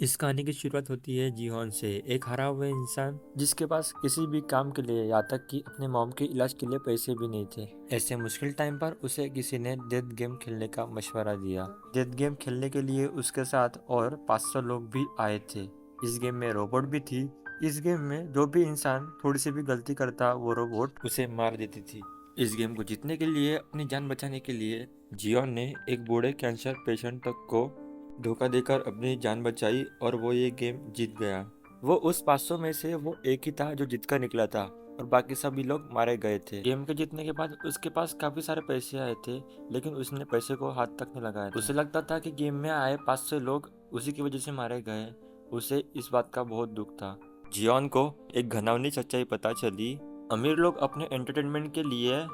इस कहानी की शुरुआत होती है जीहोन से, एक हारा हुआ इंसान जिसके पास किसी भी काम के लिए या तक कि अपने मॉम के इलाज के लिए पैसे भी नहीं थे। ऐसे मुश्किल टाइम पर उसे किसी ने डेथ गेम खेलने का मशवरा दिया। डेथ गेम खेलने के लिए उसके साथ और 500 लोग भी आए थे। इस गेम में रोबोट भी थी। इस गेम में जो भी इंसान थोड़ी सी भी गलती करता वो रोबोट उसे मार देती थी। इस गेम को जीतने के लिए, अपनी जान बचाने के लिए जियोन ने एक बूढ़े कैंसर पेशेंट तक को धोखा देकर अपनी जान बचाई और वो ये गेम जीत गया। वो उस 500 में से वो एक ही था जो जीत कर निकला था और बाकी सभी लोग मारे गए थे। गेम के जीतने के बाद उसके पास काफी सारे पैसे आए थे, लेकिन उसने पैसे को हाथ तक नहीं लगाया था। उसे लगता था कि गेम में आए 500 लोग उसी की वजह से मारे गए। उसे इस बात का बहुत दुख था। जियोन को एक घिनौनी सच्चाई पता चली। अमीर लोग अपने एंटरटेनमेंट के लिए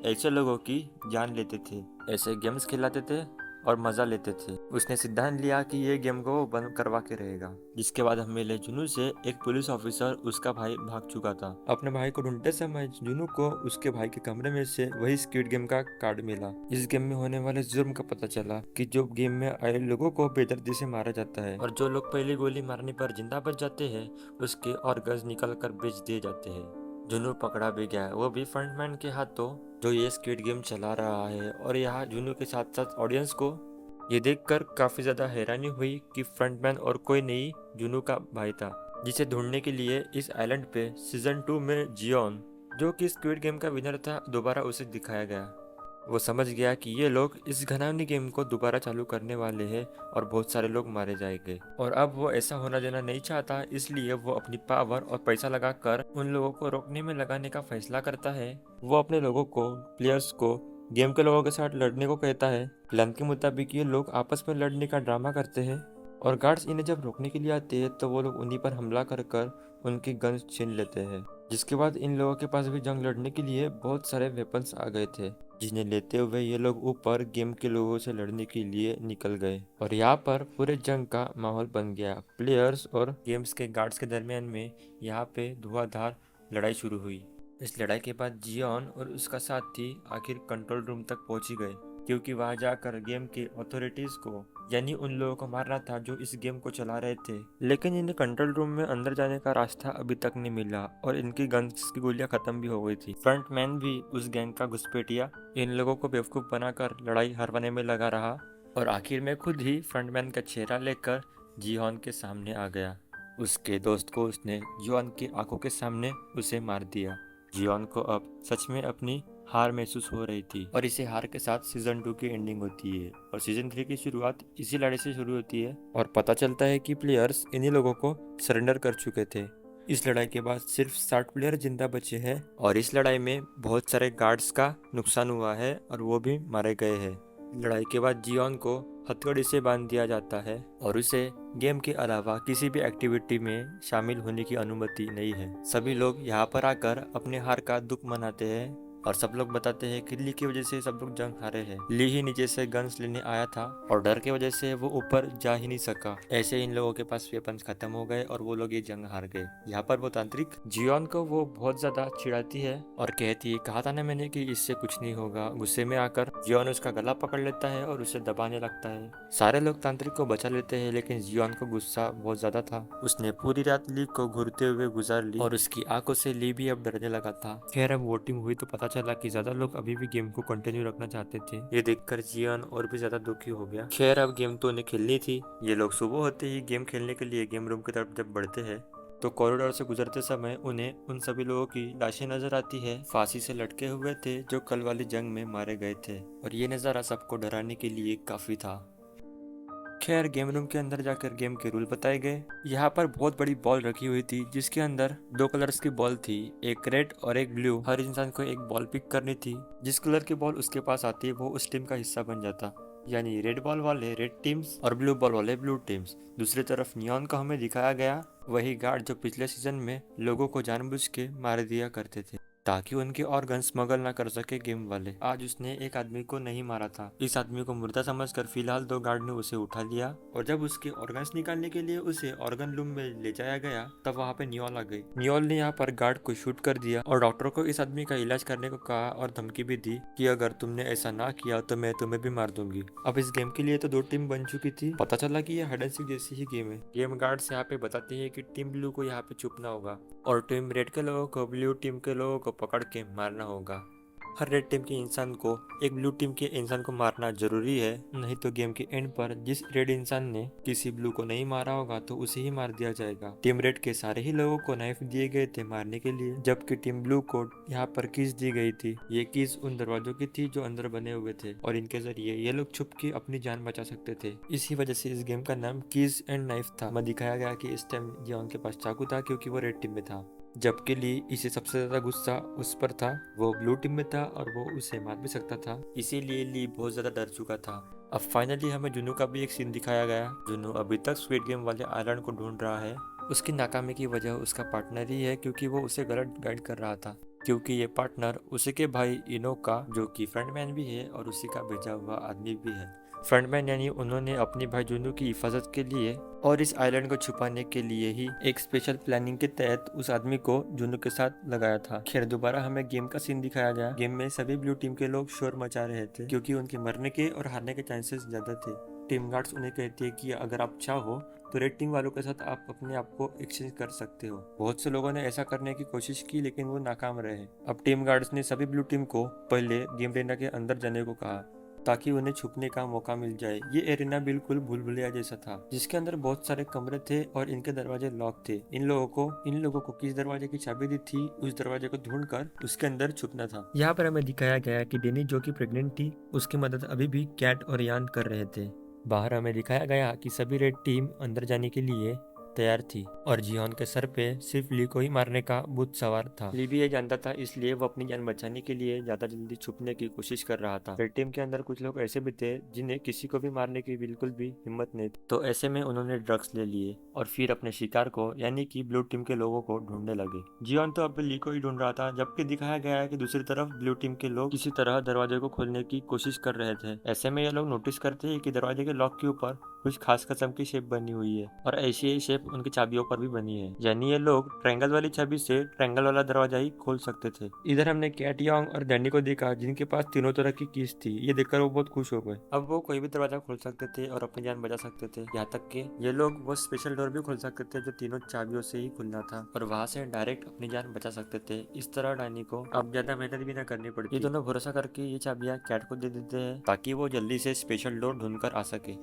ऐसे लोगों की जान लेते थे, ऐसे गेम्स खिलाते थे और मजा लेते थे। उसने सिद्धांत लिया कि ये गेम को वो बंद करवा के रहेगा। जिसके बाद हम मिले जुनू से। एक पुलिस ऑफिसर, उसका भाई भाग चुका था। अपने भाई को ढूंढते समय जुनू को उसके भाई के कमरे में से वही स्क्विड गेम का कार्ड मिला। इस गेम में होने वाले जुर्म का पता चला कि जो गेम में आए लोगों को बेदर्दी से मारा जाता है और जो लोग पहली गोली मारने पर जिंदा बच जाते हैं उसके ऑर्गन्स निकल कर बेच दिए जाते हैं। जुनू पकड़ा भी गया, वो भी फ्रंटमैन के हाथों जो ये स्क्विड गेम चला रहा है। और यहाँ जुनू के साथ साथ ऑडियंस को ये देखकर काफी ज्यादा हैरानी हुई कि फ्रंटमैन और कोई नहीं, जुनू का भाई था, जिसे ढूंढने के लिए इस आइलैंड पे सीजन 2 में जियोन, जो कि स्क्विड गेम का विनर था, दोबारा उसे दिखाया गया। वो समझ गया कि ये लोग इस घिनौनी गेम को दोबारा चालू करने वाले हैं और बहुत सारे लोग मारे जाएंगे। और अब वो ऐसा होना देना नहीं चाहता, इसलिए वो अपनी पावर और पैसा लगाकर उन लोगों को रोकने में लगाने का फैसला करता है। वो अपने लोगों को, प्लेयर्स को, गेम के लोगों के साथ लड़ने को कहता है। प्लान के मुताबिक ये लोग आपस में लड़ने का ड्रामा करते हैं और गार्ड्स इन्हें जब रोकने के लिए आते हैं तो वो लोग उन्हीं पर हमला कर कर उनकी गन्स छीन लेते हैं। जिसके बाद इन लोगों के पास भी जंग लड़ने के लिए बहुत सारे वेपन्स आ गए थे, जिन्हें लेते हुए ये लोग ऊपर गेम के लोगों से लड़ने के लिए निकल गए। और यहाँ पर पूरे जंग का माहौल बन गया। प्लेयर्स और गेम्स के गार्ड्स के दरमियान में यहाँ पे धुआंधार लड़ाई शुरू हुई। इस लड़ाई के बाद जियोन और उसका साथी आखिर कंट्रोल रूम तक पहुंच ही गए, क्योंकि वहां जाकर गेम के अथॉरिटीज को, यानी उन लोगों को मारना था जो इस गेम को चला रहे थे। लेकिन इन्हें कंट्रोल रूम में अंदर जाने का रास्ता अभी तक नहीं मिला और इनकी गन्स की गोलियां खत्म भी हो गई थी। फ्रंटमैन भी उस गैंग का घुसपैठिया इन लोगों को बेवकूफ बनाकर लड़ाई हरवाने में लगा रहा और आखिर में खुद ही फ्रंटमैन का चेहरा लेकर जियोन के सामने आ गया। उसके दोस्त को उसने जियोन की आंखों के सामने उसे मार दिया। जियोन को अब सच में अपनी हार महसूस हो रही थी और इसी हार के साथ सीजन 2 की एंडिंग होती है और सीजन 3 की शुरुआत इसी लड़ाई से शुरू होती है और पता चलता है कि प्लेयर्स इन्हीं लोगों को सरेंडर कर चुके थे। इस लड़ाई के बाद सिर्फ 60 प्लेयर जिंदा बचे हैं और इस लड़ाई में बहुत सारे गार्ड्स का नुकसान हुआ है और वो भी मारे गए हैं। लड़ाई के बाद जियोन को हथकड़ी से बांध दिया जाता है और उसे गेम के अलावा किसी भी एक्टिविटी में शामिल होने की अनुमति नहीं है। सभी लोग यहाँ पर आकर अपने हार का दुख मनाते हैं और सब लोग बताते हैं कि ली की वजह से सब लोग जंग हारे हैं। ली ही नीचे से गन्स लेने आया था और डर की वजह से वो ऊपर जा ही नहीं सका। ऐसे इन लोगों के पास वेपन्स खत्म हो गए और वो लोग ये जंग हार गए। यहाँ पर वो तांत्रिक जियोन को वो बहुत ज्यादा चिढ़ाती है और कहती है, कहा था ना मैंने कि इससे कुछ नहीं होगा। गुस्से में आकर जियोन उसका गला पकड़ लेता है और उसे दबाने लगता है। सारे लोग तांत्रिक को बचा लेते हैं, लेकिन जियोन को गुस्सा बहुत ज्यादा था। उसने पूरी रात ली को घूरते हुए गुजार ली और उसकी आंखों से ली भी अब डरने लगा था। खैर अब वोटिंग हुई तो पता चला कि ज्यादा लोग अभी भी गेम को कंटिन्यू रखना चाहते थे। ये देखकर जियोन और भी ज्यादा दुखी हो गया। खैर अब गेम तो उन्हें खेलनी थी। ये लोग सुबह होते ही गेम खेलने के लिए गेम रूम की तरफ जब बढ़ते हैं तो कॉरिडोर से गुजरते समय उन्हें उन सभी लोगों की लाशें नजर आती है, फांसी से लटके हुए थे, जो कल वाली जंग में मारे गए थे। और ये नजारा सबको डराने के लिए काफी था। खैर गेम रूम के अंदर जाकर गेम के रूल बताए गए। यहाँ पर बहुत बड़ी बॉल रखी हुई थी जिसके अंदर दो कलर्स की बॉल थी, एक रेड और एक ब्लू। हर इंसान को एक बॉल पिक करनी थी। जिस कलर की बॉल उसके पास आती है वो उस टीम का हिस्सा बन जाता, यानी रेड बॉल वाले रेड टीम्स और ब्लू बॉल वाले ब्लू टीम्स। दूसरी तरफ नियॉन को हमें दिखाया गया, वही गार्ड जो पिछले सीजन में लोगों को जानबूझ के मार दिया करते थे। ताकि उनके ऑर्गन स्मगल ना कर सके गेम वाले। आज उसने एक आदमी को नहीं मारा था। इस आदमी को मुर्दा समझकर फिलहाल 2 गार्ड ने उसे उठा लिया और जब उसके ऑर्गन्स निकालने के लिए उसे ऑर्गन लूम में ले जाया गया तब वहाँ पे नियोल आ गई। नियोल ने यहाँ पर गार्ड को शूट कर दिया और डॉक्टर को इस आदमी का इलाज करने को कहा और धमकी भी दी कि अगर तुमने ऐसा ना किया तो मैं तुम्हें भी मार दूंगी। अब इस गेम के लिए तो 2 टीम बन चुकी थी। पता चला कि ये हाइड एंड सीक जैसी ही गेम है। गेम गार्ड्स यहाँ पे बताते हैं कि टीम ब्लू को यहाँ पे छुपना होगा और टीम रेड के लोगों को ब्लू टीम के लोगों को पकड़ के मारना होगा। हर रेड टीम के इंसान को एक ब्लू टीम के इंसान को मारना जरूरी है, नहीं तो गेम के एंड पर जिस रेड इंसान ने किसी ब्लू को नहीं मारा होगा तो उसे ही मार दिया जाएगा। टीम रेड के सारे ही लोगों को नाइफ दिए गए थे मारने के लिए, जबकि टीम ब्लू को यहाँ पर कीज दी गई थी। ये कीज उन दरवाजों की थी जो अंदर बने हुए थे और इनके जरिए ये लोग छुप के अपनी जान बचा सकते थे। इसी वजह से इस गेम का नाम कीज एंड नाइफ था। मैं दिखाया गया कि इस टाइम जियोन के पास चाकू था क्योंकि वो रेड टीम में था, जबकि ली इसे सबसे ज्यादा गुस्सा उस पर था। वो ब्लू टीम में था और वो उसे मार भी सकता था, इसीलिए ली बहुत ज्यादा डर चुका था। अब फाइनली हमें जुनू का भी एक सीन दिखाया गया। जुनू अभी तक स्क्विड गेम वाले आइलैंड को ढूंढ रहा है। उसकी नाकामी की वजह उसका पार्टनर ही है क्योंकि वो उसे गलत गाइड कर रहा था, क्योंकि ये पार्टनर उसी के भाई इनो का, जो कि फ्रंटमैन भी है और उसी का भेजा हुआ आदमी भी है। फ्रंटमैन यानी उन्होंने अपने भाई जुनू की हिफाजत के लिए और इस आइलैंड को छुपाने के लिए ही एक स्पेशल प्लानिंग के तहत उस आदमी को जुनू के साथ लगाया था। खैर दोबारा हमें गेम का सीन दिखाया गया। गेम में सभी ब्लू टीम के लोग शोर मचा रहे थे क्योंकि उनके मरने के और हारने के चांसेस ज्यादा थे। टीम गार्ड्स उन्हें कहती है कि अगर आप चाहो तो रेड टीम वालों के साथ आप अपने आप को एक्सचेंज कर सकते हो। बहुत से लोगों ने ऐसा करने की कोशिश की लेकिन वो नाकाम रहे। अब टीम गार्ड्स ने सभी ब्लू टीम को पहले गेम एरिना के अंदर जाने को कहा ताकि उन्हें छुपने का मौका मिल जाए। ये एरिना बिल्कुल भूल भुलैया जैसा था जिसके अंदर बहुत सारे कमरे थे और इनके दरवाजे लॉक थे। इन लोगों को किस दरवाजे की चाबी दी थी उस दरवाजे को ढूंढकर उसके अंदर छुपना था। यहाँ पर हमें दिखाया गया कि डेनी जो कि प्रेग्नेंट थी उसकी मदद अभी भी कैट और यान कर रहे थे। बाहर हमें दिखाया गया कि सभी रेड टीम अंदर जाने के लिए तैयार थी और जियोन के सर पे सिर्फ ली को ही मारने का भूत सवार था। ली भी ये जानता था, इसलिए वो अपनी जान बचाने के लिए ज्यादा जल्दी छुपने की कोशिश कर रहा था। रेड टीम के अंदर कुछ लोग ऐसे भी थे जिन्हें किसी को भी मारने की बिल्कुल भी हिम्मत नहीं थी, तो ऐसे में उन्होंने ड्रग्स ले लिए और फिर अपने शिकार को यानी कि ब्लू टीम के लोगों को ढूंढने लगे। जियोन तो अब ली को ही ढूंढ रहा था, जबकि दिखाया गया है कि दूसरी तरफ ब्लू टीम के लोग किसी तरह दरवाजे को खोलने की कोशिश कर रहे थे। ऐसे में ये लोग नोटिस करते हैं कि दरवाजे के लॉक के ऊपर कुछ खास किस्म की शेप बनी हुई है और ऐसी ही शेप उनकी चाबियों पर भी बनी है, यानी ये लोग ट्रायंगल वाली चाबी से ट्रायंगल वाला दरवाजा ही खोल सकते थे। इधर हमने कैट योंग और डैनी को देखा जिनके पास तीनों तरह की कीज थी। ये देखकर वो बहुत खुश हो गए। अब वो कोई भी दरवाजा खोल सकते थे और अपनी जान बचा सकते थे। यहाँ तक कि ये लोग वो स्पेशल डोर भी खोल सकते थे जो तीनों चाबियों से ही खुलना था और वहाँ से डायरेक्ट अपनी जान बचा सकते थे। इस तरह डैनी को अब ज्यादा मेहनत भी न करनी पड़ती। ये दोनों भरोसा करके ये चाबियां कैट को दे देते हैं ताकि वो जल्दी से स्पेशल डोर ढूंढ कर आ सके।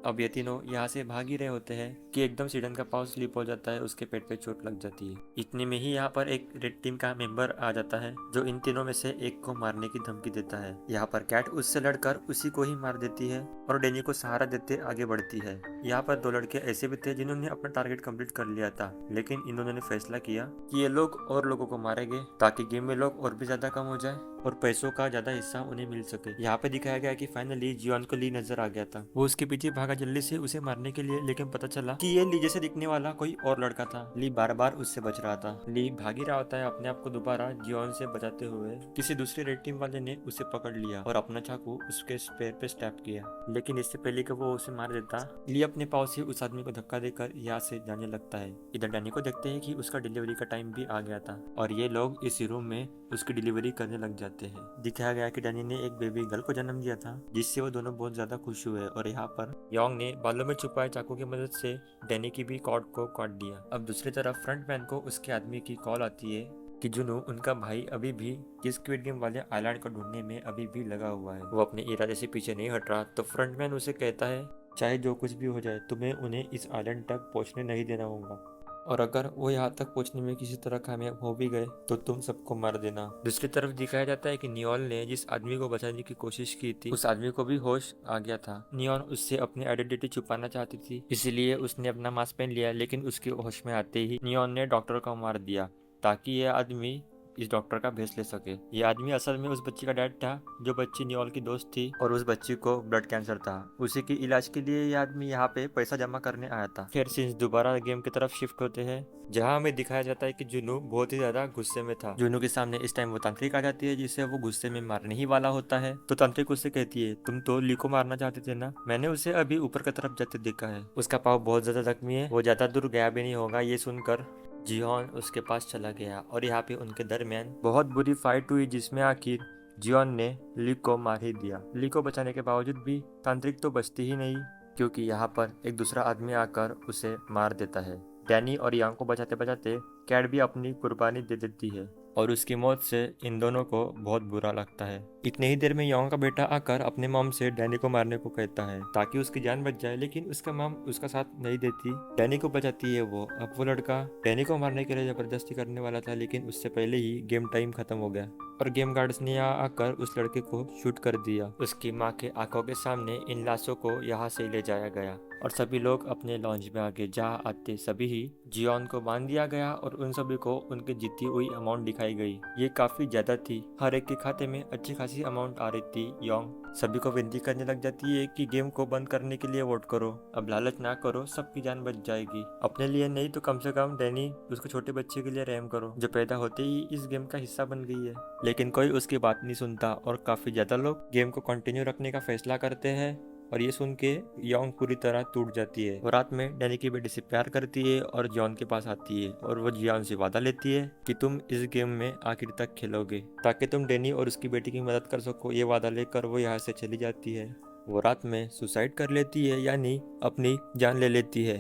अब ये तीनों यहाँ से भाग ही रहे होते हैं कि एकदम सीडन का पाँव स्लिप हो जाता है, उसके पेट पे चोट लग जाती है। इतने में ही यहाँ पर एक रेड टीम का मेंबर आ जाता है जो इन तीनों में से एक को मारने की धमकी देता है। यहाँ पर कैट उससे लड़कर उसी को ही मार देती है और डेनी को सहारा देते आगे बढ़ती है। यहाँ पर 2 लड़के ऐसे भी थे जिन्होंने अपना टारगेट कंप्लीट कर लिया था, लेकिन इन्होंने फैसला किया कि ये लोग और लोगों को मारेंगे ताकि गेम में लोग और भी ज्यादा कम हो जाए और पैसों का ज्यादा हिस्सा उन्हें मिल सके। यहाँ पे दिखाया गया कि फाइनली जियोन को ली नजर आ गया था। वो उसके पीछे भागा जल्दी से उसे मारने के लिए, लेकिन पता चला कि ये ली जैसे दिखने वाला कोई और लड़का था। ली बार बार उससे बच रहा था। ली भाग ही रहा होता है अपने आप को दोबारा जियोन से बचाते हुए। किसी दूसरे रेड टीम वाले ने उसे पकड़ लिया और अपना चाकू उसके पैर पे स्टैप किया, लेकिन इससे पहले कि वो उसे मार देता, ली अपने पाँव से उस आदमी को धक्का देकर यहाँ से जाने लगता है। इधर डैनी को देखते हैं कि उसका डिलीवरी का टाइम भी आ गया था और ये लोग इस रूम में उसकी डिलीवरी करने लग जाते हैं। दिखाया गया कि डैनी ने एक बेबी गर्ल को जन्म दिया था जिससे वो दोनों बहुत ज्यादा खुश हुए और यहाँ पर योंग ने बालों में छुपाए चाकू की मदद से डैनी की भी कॉर्ड को काट दिया। अब दूसरी तरफ फ्रंटमैन को उसके आदमी की कॉल आती है कि जुनू उनका भाई अभी भी किस स्क्विड गेम वाले आइलैंड को ढूंढने में अभी भी लगा हुआ है, वो अपने इरादे से पीछे नहीं हट रहा। तो फ्रंटमैन उसे कहता है चाहे जो कुछ भी हो जाए तुम्हें उन्हें इस आइलैंड तक पहुंचने नहीं देना होगा और अगर वो यहाँ तक पहुंचने में किसी तरह कामयाब हो भी गए तो तुम सबको मार देना। दूसरी तरफ दिखाया जाता है कि नियोल ने जिस आदमी को बचाने की कोशिश की थी उस आदमी को भी होश आ गया था। नियोल उससे अपनी आइडेंटिटी छुपाना चाहती थी, इसलिए उसने अपना मास्क पहन लिया, लेकिन उसके होश में आते ही नियोल ने डॉक्टर को मार दिया ताकि यह आदमी इस डॉक्टर का भेस ले सके। ये आदमी असल में उस बच्ची का डैड था जो बच्ची नियोल की दोस्त थी और उस बच्ची को ब्लड कैंसर था। उसी की इलाज के लिए ये आदमी यहाँ पे पैसा जमा करने आया था। फिर सीन्स दोबारा गेम की तरफ शिफ्ट होते हैं जहाँ हमें दिखाया जाता है कि जुनू बहुत ही ज्यादा गुस्से में था। जुनू के सामने इस टाइम वो तांत्रिक आ जाती है जिसे वो गुस्से में मारने ही वाला होता है। तो तांत्रिक उससे कहती है, तुम तो ली को मारना चाहते थे ना, मैंने उसे अभी ऊपर की तरफ जाते देखा है, उसका पाँव बहुत ज्यादा जख्मी है, वो ज्यादा दूर गया भी नहीं होगा। ये सुनकर जियोन उसके पास चला गया और यहाँ पे उनके दरमियान बहुत बुरी फाइट हुई जिसमें आखिर जियोन ने ली को मार ही दिया। ली को बचाने के बावजूद भी तांत्रिक तो बचती ही नहीं क्योंकि यहाँ पर एक दूसरा आदमी आकर उसे मार देता है। डैनी और यांग को बचाते बचाते कैट भी अपनी कुर्बानी दे देती है और उसकी मौत से इन दोनों को बहुत बुरा लगता है। इतने ही देर में यांग का बेटा आकर अपने मॉम से डैनी को मारने को कहता है ताकि उसकी जान बच जाए, लेकिन उसका मॉम उसका साथ नहीं देती। डैनी को बचाती है वो। अब वो लड़का डैनी को मारने के लिए जबरदस्ती करने वाला था लेकिन उससे पहले ही गेम टाइम खत्म हो गया और गेम गार्ड्स ने यहाँ आकर उस लड़के को शूट कर दिया। उसकी माँ के आंखों के सामने इन लाशों को यहाँ से ले जाया गया और सभी लोग अपने लॉन्च में आगे जहाँ आते सभी ही जियोन को बांध दिया गया और उन सभी को उनकी जीती हुई अमाउंट दिखाई गई। ये काफी ज्यादा थी, हर एक के खाते में अच्छी खासी अमाउंट आ रही थी। योंग सभी को विनती करने लग जाती है कि गेम को बंद करने के लिए वोट करो, अब लालच ना करो, सबकी जान बच जाएगी, अपने लिए नहीं तो कम से कम डैनी उसको छोटे बच्चे के लिए रहम करो जो पैदा होते ही इस गेम का हिस्सा बन गई है। लेकिन कोई उसकी बात नहीं सुनता और काफी ज्यादा लोग गेम को कंटिन्यू रखने का फैसला करते हैं और ये सुन के योंग पूरी तरह टूट जाती है। वो रात में डैनी की बेटी से प्यार करती है और जॉन के पास आती है और वो जियोन से वादा लेती है कि तुम इस गेम में आखिर तक खेलोगे ताकि तुम डैनी और उसकी बेटी की मदद कर सको। ये वादा लेकर वो यहाँ से चली जाती है। वो रात में सुसाइड कर लेती है यानी अपनी जान ले लेती है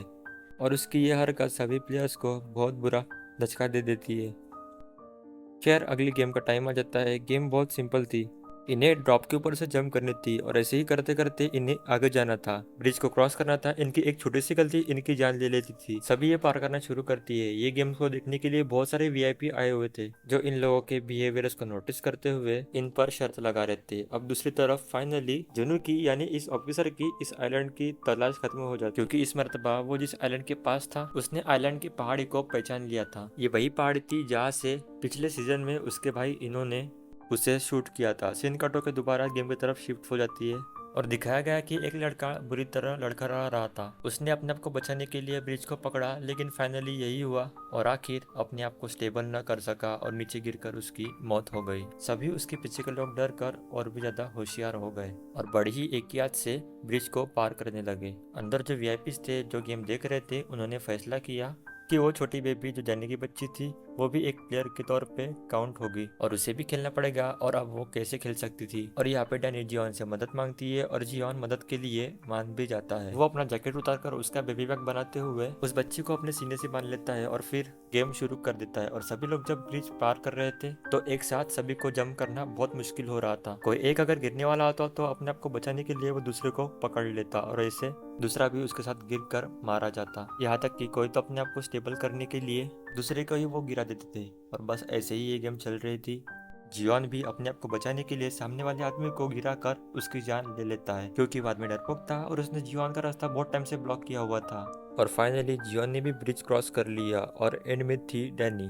और उसकी ये हरकत सभी प्लेयर्स को बहुत बुरा धचका दे देती है। खैर अगली गेम का टाइम आ जाता है। गेम बहुत सिंपल थी, इन्हें ड्रॉप के ऊपर से जंप करनी थी और ऐसे ही करते करते इन्हें आगे जाना था, ब्रिज को क्रॉस करना था। इनकी एक छोटी सी गलती इनकी जान ले लेती थी। सभी ये पार करना शुरू करती है। ये गेम को देखने के लिए बहुत सारे वीआईपी आए हुए थे जो इन लोगों के बिहेवियर्स को नोटिस करते हुए इन पर शर्त लगा रहे थे। अब दूसरी तरफ फाइनली जुनू की यानी इस ऑफिसर की इस आइलैंड की तलाश खत्म हो जाती क्योंकि इस मर्तबा वो जिस आइलैंड के पास था उसने आइलैंड की पहाड़ी को पहचान लिया था। ये वही पहाड़ी थी जहाँ से पिछले सीजन में उसके भाई इन्होंने उसे शूट किया था। सीन कट होकर दोबारा गेम की तरफ शिफ्ट हो जाती है और दिखाया गया कि एक लड़का बुरी तरह लड़खड़ा रहा था। उसने अपने आप को बचाने के लिए ब्रिज को पकड़ा लेकिन फाइनली यही हुआ और आखिर अपने आप को स्टेबल न कर सका और नीचे गिरकर उसकी मौत हो गई। सभी उसके पीछे के लोग डर कर और भी ज्यादा होशियार हो गए और बड़ी ही एहतियात से ब्रिज को पार करने लगे। अंदर जो वीआईपीज थे जो गेम देख रहे थे उन्होंने फैसला किया कि वो छोटी बेबी जो डैनी की बच्ची थी वो भी एक प्लेयर के तौर पे काउंट होगी और उसे भी खेलना पड़ेगा और अब वो कैसे खेल सकती थी। और यहाँ पे डैनी जियोन से मदद मांगती है और जियोन मदद के लिए मान भी जाता है। वो अपना जैकेट उतारकर उसका बेबी बैग बनाते हुए उस बच्ची को अपने सीने से बांध लेता है और फिर गेम शुरू कर देता है। और सभी लोग जब ब्रिज पार कर रहे थे तो एक साथ सभी को जंप करना बहुत मुश्किल हो रहा था। कोई एक अगर गिरने वाला होता तो अपने आप को बचाने के लिए वो दूसरे को पकड़ लेता और ऐसे दूसरा भी उसके साथ गिरकर मारा जाता। यहाँ तक कि कोई तो अपने आप को स्टेबल करने के लिए दूसरे को ही वो गिरा देते थे और बस ऐसे ही ये गेम चल रही थी। जियोन भी अपने आप को बचाने के लिए सामने वाले आदमी को गिरा कर उसकी जान ले लेता है क्योंकि वो आदमी डरपोक था और उसने जियोन का रास्ता बहुत टाइम से ब्लॉक किया हुआ था। और फाइनली जियोन ने भी ब्रिज क्रॉस कर लिया और एंड में थी डैनी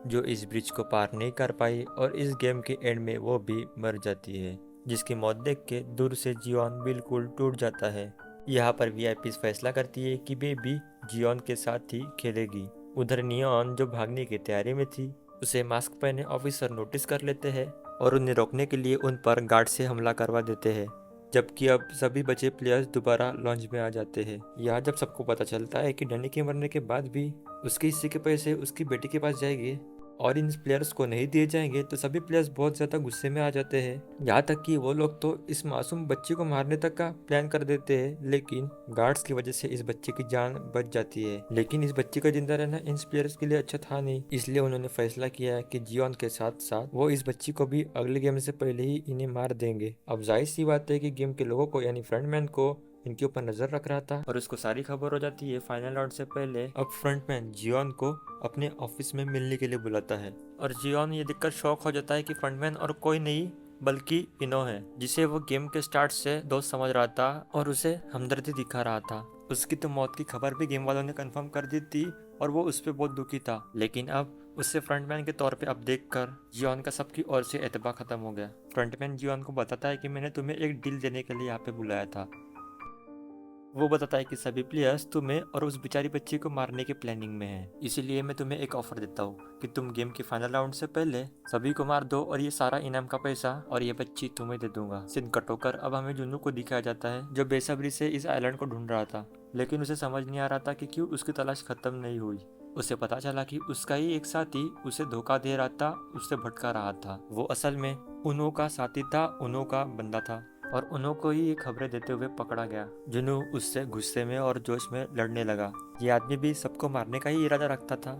जो इस ब्रिज को पार नहीं कर पाई और इस गेम के एंड में वो भी मर जाती है जिसकी मौत देख के दूर से जियोन बिल्कुल टूट जाता है। यहाँ पर वीआईपी फैसला करती है कि बेबी जियोन के साथ ही खेलेगी। उधर नियोन जो भागने की तैयारी में थी उसे मास्क पहने ऑफिसर नोटिस कर लेते हैं और उन्हें रोकने के लिए उन पर गार्ड से हमला करवा देते हैं जबकि अब सभी बचे प्लेयर्स दोबारा लॉन्च में आ जाते हैं। यहाँ जब सबको पता चलता है कि डैनी के मरने के बाद भी उसके हिस्से के पैसे उसकी बेटी के पास जाएंगे और इन प्लेयर्स को नहीं दिए जाएंगे तो सभी प्लेयर्स बहुत ज्यादा गुस्से में आ जाते हैं। यहाँ तक कि वो लोग तो इस मासूम बच्चे को मारने तक का प्लान कर देते हैं लेकिन गार्ड्स की वजह से इस बच्चे की जान बच जाती है। लेकिन इस बच्चे का जिंदा रहना इन प्लेयर्स के लिए अच्छा था नहीं, इसलिए उन्होंने फैसला किया कि जियोन के साथ साथ वो इस बच्ची को भी अगले गेम से पहले ही इन्हें मार देंगे। अब जाहिर सी बात है कि गेम के लोगों को यानी फ्रंटमैन को इनके ऊपर नजर रख रहा था और उसको सारी खबर हो जाती है फाइनल राउंड से पहले। अब फ्रंटमैन जियोन को अपने ऑफिस में मिलने के लिए बुलाता है और जियोन ये देखकर शॉक हो जाता है कि फ्रंटमैन और कोई नहीं बल्कि इनो है जिसे वो गेम के स्टार्ट से दोस्त समझ रहा था और उसे हमदर्दी दिखा रहा था। उसकी तो मौत की खबर भी गेम वालों ने कंफर्म कर दी थी और वो उस पर बहुत दुखी था। लेकिन अब उससे फ्रंटमैन के तौर पे अब देखकर जियोन का सबकी ओर से एतबा खत्म हो गया। फ्रंटमैन जियोन को बताता है कि मैंने तुम्हें एक डील देने के लिए यहाँ पे बुलाया था। वो बताता है कि सभी प्लेयर्स तुम्हें और उस बेचारी बच्ची को मारने की प्लानिंग में हैं, इसीलिए मैं तुम्हें एक ऑफर देता हूँ कि तुम गेम के फाइनल राउंड से पहले सभी को मार दो और ये सारा इनाम का पैसा और ये बच्ची तुम्हें दे दूंगा। सीन कट होकर अब हमें जुनू को दिखाया जाता है जो बेसब्री से इस आइलैंड को ढूंढ रहा था, लेकिन उसे समझ नहीं आ रहा था कि क्यों उसकी तलाश खत्म नहीं हुई। उसे पता चला कि उसका ही एक साथी उसे धोखा दे रहा था, उससे भटका रहा था। वो असल में उनो का साथी था, उनो का बंदा था और उनो को ही ये खबरें देते हुए पकड़ा गया। जुनू उससे गुस्से में और जोश में लड़ने लगा। ये आदमी भी सबको मारने का ही इरादा रखता था।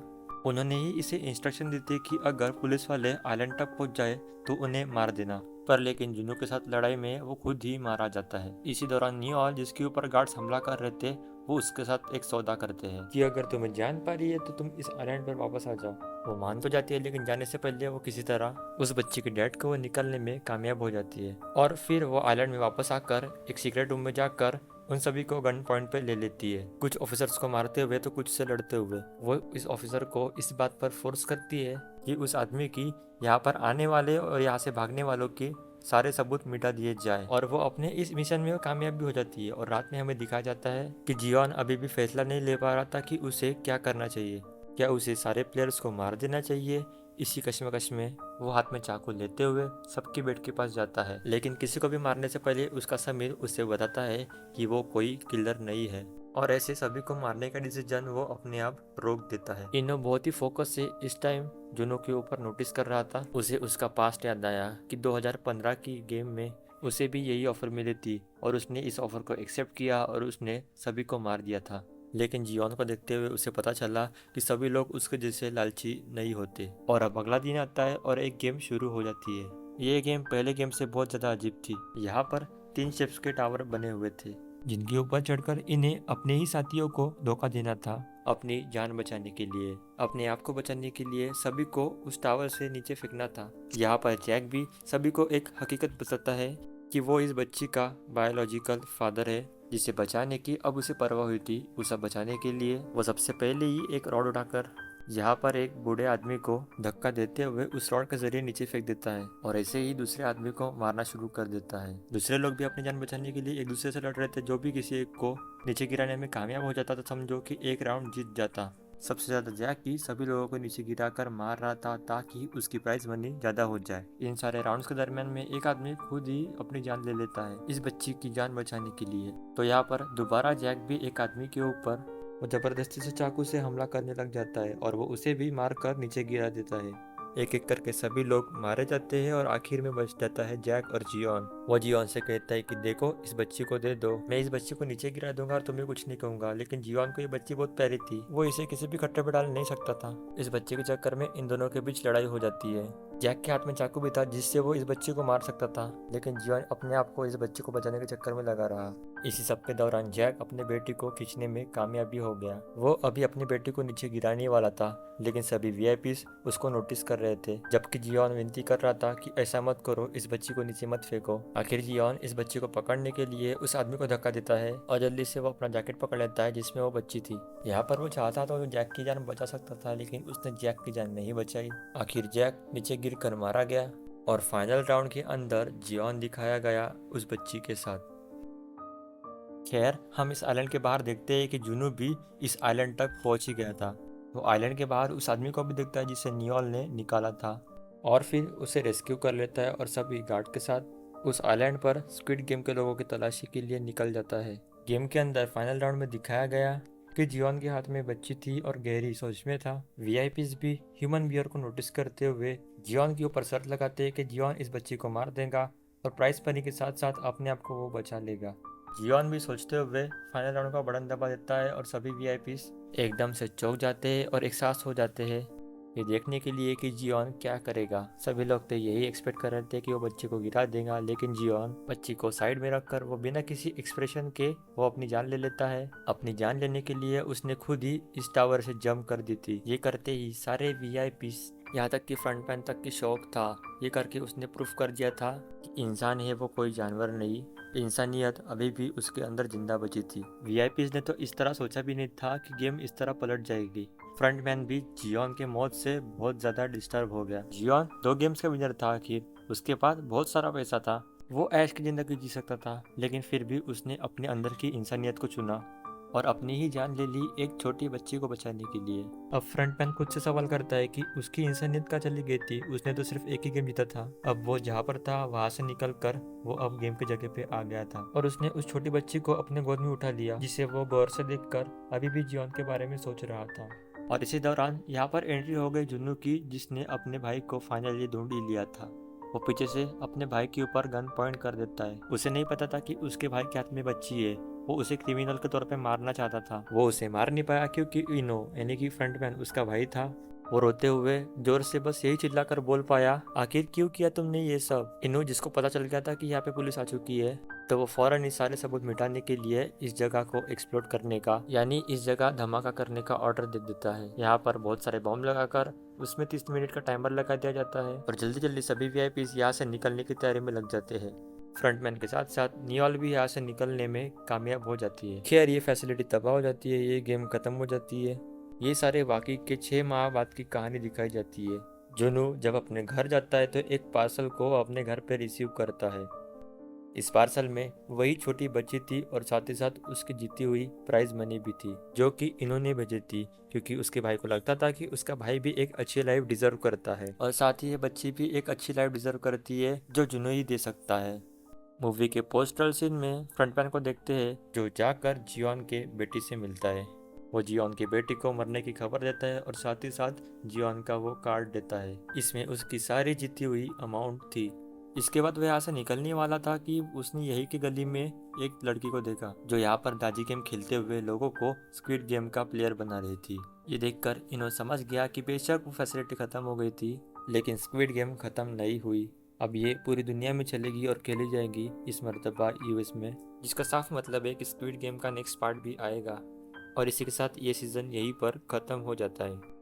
उन्होंने ही इसे इंस्ट्रक्शन दी थी कि अगर पुलिस वाले आइलैंड तक पहुंच जाए तो उन्हें मार देना, पर लेकिन जुनू के साथ लड़ाई में वो खुद ही मारा जाता है। इसी दौरान नियोल जिसके ऊपर गार्ड्स हमला कर रहे थे वो उसके साथ एक सौदा करते हैं कि अगर तुम्हें जान पा रही है तो तुम इस आइलैंड पर वापस आ जाओ। वो मान तो जाती है, लेकिन जाने से पहले वो किसी तरह उस बच्ची के डैड को वो निकलने में कामयाब हो जाती है और फिर वो आइलैंड में वापस आकर एक सीक्रेट रूम में जाकर उन सभी को गन पॉइंट पे ले लेती है, कुछ ऑफिसर्स को मारते हुए तो कुछ से लड़ते हुए। वो इस ऑफिसर को इस बात पर फोर्स करती है कि उस आदमी की यहाँ पर आने वाले और यहाँ से भागने वालों के सारे सबूत मिटा दिए जाए, और वो अपने इस मिशन में कामयाब भी हो जाती है। और रात में हमें दिखाया जाता है कि जियोन अभी भी फैसला नहीं ले पा रहा था कि उसे क्या करना चाहिए। क्या उसे सारे प्लेयर्स को मार देना चाहिए? इसी कश्मकश में वो हाथ में चाकू लेते हुए सबके बेड के पास जाता है, लेकिन किसी को भी मारने से पहले उसका समीर उसे बताता है कि वो कोई किलर नहीं है और ऐसे सभी को मारने का डिसीजन वो अपने आप रोक देता है। इनो बहुत ही फोकस से इस टाइम जुनो के ऊपर नोटिस कर रहा था। उसे उसका पास्ट याद आया कि 2015 की गेम में उसे भी यही ऑफर मिली थी और उसने इस ऑफर को एक्सेप्ट किया और उसने सभी को मार दिया था। लेकिन जियोन को देखते हुए उसे पता चला कि सभी लोग उसके जैसे लालची नहीं होते। और अब अगला दिन आता है और एक गेम शुरू हो जाती है। ये गेम पहले गेम से बहुत ज़्यादा अजीब थी। यहाँ पर 3 शिप्स के टावर बने हुए थे जिनके ऊपर चढ़कर इन्हें अपने ही साथियों को धोखा देना था अपनी जान बचाने के लिए। अपने आप को बचाने के लिए सभी को उस टावर से नीचे फेंकना था। यहाँ पर जैक भी सभी को एक हकीकत बताता है कि वो इस बच्ची का बायोलॉजिकल फादर है जिसे बचाने की अब उसे परवाह हुई थी। उसे बचाने के लिए वो सबसे पहले ही एक रॉड उठाकर यहाँ पर एक बूढ़े आदमी को धक्का देते हुए उस रॉड के जरिए नीचे फेंक देता है और ऐसे ही दूसरे आदमी को मारना शुरू कर देता है। दूसरे लोग भी अपनी जान बचाने के लिए एक दूसरे से लड़ रहे थे। जो भी किसी एक को नीचे गिराने में कामयाब हो जाता तो समझो कि एक राउंड जीत जाता। सबसे ज्यादा जैकी सभी लोगों को नीचे गिराकर मार रहा था ताकि उसकी प्राइज मनी ज्यादा हो जाए। इन सारे राउंड्स के दरमियान में एक आदमी खुद ही अपनी जान ले लेता है इस बच्ची की जान बचाने के लिए। तो यहाँ पर दोबारा जैक भी एक आदमी के ऊपर वो जबरदस्ती से चाकू से हमला करने लग जाता है और वो उसे भी मार कर नीचे गिरा देता है। एक एक करके सभी लोग मारे जाते हैं और आखिर में बच जाता है जैक और जियोन। वो जियोन से कहता है कि देखो इस बच्ची को दे दो, मैं इस बच्ची को नीचे गिरा दूंगा और तुम्हें कुछ नहीं कहूंगा। लेकिन जियोन को ये बच्ची बहुत प्यारी थी, वो इसे किसी भी खट्टे पे डाल नहीं सकता था। इस बच्चे के चक्कर में इन दोनों के बीच लड़ाई हो जाती है। जैक के हाथ में चाकू भी था जिससे वो इस बच्ची को मार सकता था, लेकिन जियोन अपने आप को इस बच्ची को बचाने के चक्कर में लगा रहा। इसी सब के दौरान जैक अपने बेटी को खींचने में कामयाबी हो गया। वो अभी अपनी बेटी को नीचे गिराने वाला था, लेकिन सभी वीआईपीस उसको नोटिस कर रहे थे, जबकि जियोन विनती कर रहा था कि ऐसा मत करो, इस बच्ची को नीचे मत फेंको। आखिर जियोन इस बच्ची को पकड़ने के लिए उस आदमी को धक्का देता है और जल्दी से वो अपना जैकेट पकड़ लेता है जिसमें वो बच्ची थी। यहाँ पर वो चाहता तो जैक की जान बचा सकता था, लेकिन उसने जैक की जान नहीं बचाई। आखिर जैक नीचे गिर कर मारा गया और फाइनल राउंड के अंदर जियोन दिखाया गया उस बच्ची के साथ। खैर, हम इस आइलैंड के बाहर देखते हैं कि जुनू भी इस आइलैंड तक पहुंच ही गया था। वो आइलैंड के बाहर उस आदमी को भी देखता है जिसे नियोल ने निकाला था और फिर उसे रेस्क्यू कर लेता है और सभी गार्ड के साथ उस आइलैंड पर स्क्विड गेम के लोगों की तलाशी के लिए निकल जाता है। गेम के अंदर फाइनल राउंड में दिखाया गया कि जियोन के हाथ में बच्ची थी और गहरी सोच में था। वीआईपीज भी ह्यूमन बियर को नोटिस करते हुए जियोन के ऊपर शर्त लगाते हैं कि जियोन इस बच्ची को मार देगा और प्राइस मनी के साथ साथ अपने आप को वो बचा लेगा। जियोन भी सोचते हुए फाइनल राउंड का बटन दबा देता है और सभी वीआईपीस एकदम से चौंक जाते हैं और एक साथ हो जाते हैं ये देखने के लिए कि जियोन क्या करेगा। सभी लोग तो यही एक्सपेक्ट कर रहे थे कि वो बच्ची को गिरा देगा, लेकिन जियोन बच्ची को साइड में रखकर वो बिना किसी एक्सप्रेशन के वो अपनी जान ले लेता है। अपनी जान लेने के लिए उसने खुद ही इस टावर से जंप कर दी थी। ये करते ही सारे वीआईपीस यहाँ तक कि फ्रंट पैन तक की शौक था। ये करके उसने प्रूफ कर दिया था कि इंसान है वो कोई जानवर नहीं। इंसानियत अभी भी उसके अंदर जिंदा बची थी। वीआईपीज ने तो इस तरह सोचा भी नहीं था कि गेम इस तरह पलट जाएगी। फ्रंटमैन भी जियोन के मौत से बहुत ज्यादा डिस्टर्ब हो गया। जियोन 2 गेम्स का विनर था आखिर, उसके पास बहुत सारा पैसा था, वो ऐश की जिंदगी जी सकता था, लेकिन फिर भी उसने अपने अंदर की इंसानियत को चुना और अपनी ही जान ले ली एक छोटी बच्ची को बचाने के लिए। अब फ्रंटमैन खुद से सवाल करता है कि उसकी इंसानियत कहाँ चली गई थी, उसने तो सिर्फ एक ही गेम जीता था। अब वो जहाँ पर था वहां से निकल कर वो अब गेम की जगह पे आ गया था और उसने उस छोटी बच्ची को अपने गोद में उठा लिया, जिसे वो गौर से देखकर अभी भी जियोन के बारे में सोच रहा था। और इसी दौरान यहाँ पर एंट्री हो गई जुन्नू की, जिसने अपने भाई को फाइनली ढूंढ ही लिया था। वो पीछे से अपने भाई के ऊपर गन पॉइंट कर देता है। उसे नहीं पता था कि उसके भाई के हाथ में बच्ची है। वो उसे क्रिमिनल के तौर पे मारना चाहता था। वो उसे मार नहीं पाया क्योंकि इनो यानी कि फ्रंटमैन उसका भाई था। वो रोते हुए जोर से बस यही चिल्लाकर बोल पाया, आखिर क्यों किया तुमने ये सब। इनो जिसको पता चल गया था कि यहाँ पे पुलिस आ चुकी है, तो वो फौरन इस सारे सबूत मिटाने के लिए इस जगह को एक्सप्लोर करने का यानी इस जगह धमाका करने का ऑर्डर दे देता है। यहाँ पर बहुत सारे बॉम्ब लगाकर उसमें 30 मिनट का टाइमर लगा दिया जाता है और जल्दी जल्दी सभी वीआईपीज यहाँ से निकलने की तैयारी में लग जाते हैं। फ्रंटमैन के साथ साथ नियोल भी यहाँ से निकलने में कामयाब हो जाती है। खैर ये फैसिलिटी तबाह हो जाती है, ये गेम खत्म हो जाती है। ये सारे वाकई के 6 माह बाद की कहानी दिखाई जाती है। जुनू जब अपने घर जाता है तो एक पार्सल को अपने घर पे रिसीव करता है। इस पार्सल में वही छोटी बच्ची थी और साथ ही साथ उसकी जीती हुई प्राइज मनी भी थी, जो कि इन्होंने भेजी थी क्योंकि उसके भाई को लगता था कि उसका भाई भी एक अच्छी लाइफ डिजर्व करता है और साथ ही ये बच्ची भी एक अच्छी लाइफ डिजर्व करती है जो जुनू ही दे सकता है। मूवी के पोस्टल सीन में फ्रंटमैन को देखते हैं जो जाकर जियोन के बेटी से मिलता है। वो जियोन की बेटी को मरने की खबर देता है और साथ ही साथ जियोन का वो कार्ड देता है। इसमें उसकी सारी जीती हुई अमाउंट थी। इसके बाद वह यहाँ से निकलने वाला था कि उसने यही की गली में एक लड़की को देखा जो यहाँ पर दाजी गेम खेलते हुए लोगों को स्क्विड गेम का प्लेयर बना रही थी। ये देखकर इन्हों समझ गया कि बेशक वो फैसिलिटी खत्म हो गई थी, लेकिन स्क्विड गेम खत्म नहीं हुई। अब ये पूरी दुनिया में चलेगी और खेली जाएगी, इस मर्तबा यूएस में, जिसका साफ मतलब है कि स्क्विड गेम का नेक्स्ट पार्ट भी आएगा। और इसी के साथ ये सीज़न यहीं पर ख़त्म हो जाता है।